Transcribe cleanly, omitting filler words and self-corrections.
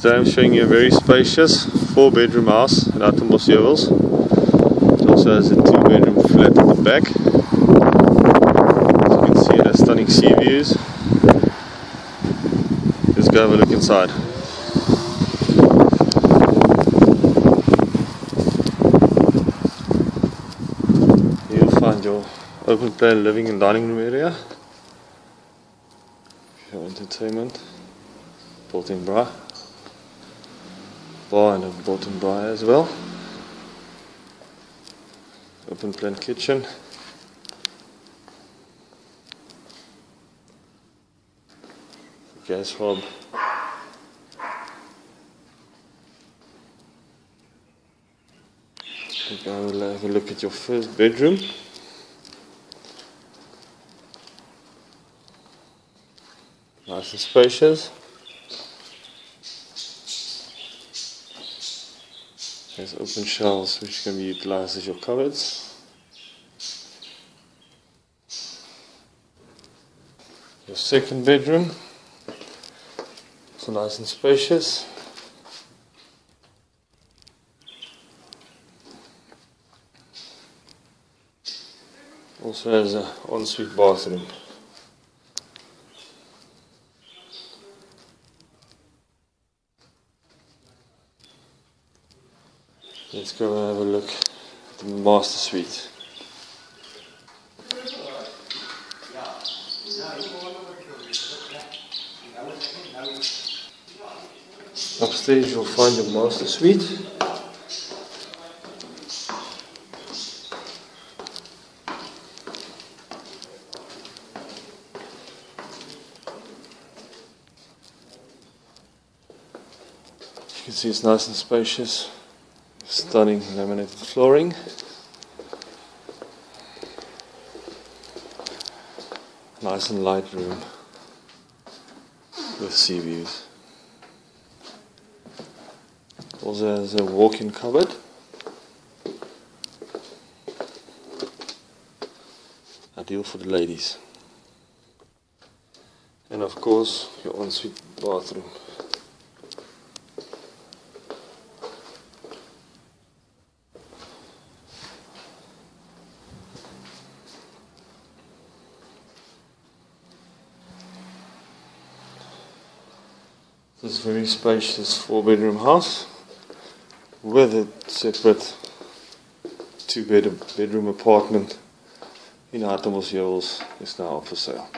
Today I'm showing you a very spacious 4-bedroom house at Hartenbos. It also has a 2-bedroom flat at the back. As you can see, it has stunning sea views. Let's go have a look inside. You'll find your open plan living and dining room area. Your entertainment, built-in bar and a built-in bar as well. Open plan kitchen. Gas hob. We'll have a look at your first bedroom. Nice and spacious. There's open shelves which can be utilized as your cupboards. Your second bedroom. So nice and spacious. Also has an ensuite bathroom. Let's go and have a look at the master suite. Upstairs you'll find your master suite. You can see it's nice and spacious. Stunning laminated flooring. Nice and light room with sea views. Also has a walk-in cupboard. Ideal for the ladies. And of course your ensuite bathroom. This very spacious 4-bedroom house with a separate 2-bedroom apartment in Hartenbos is now up for sale.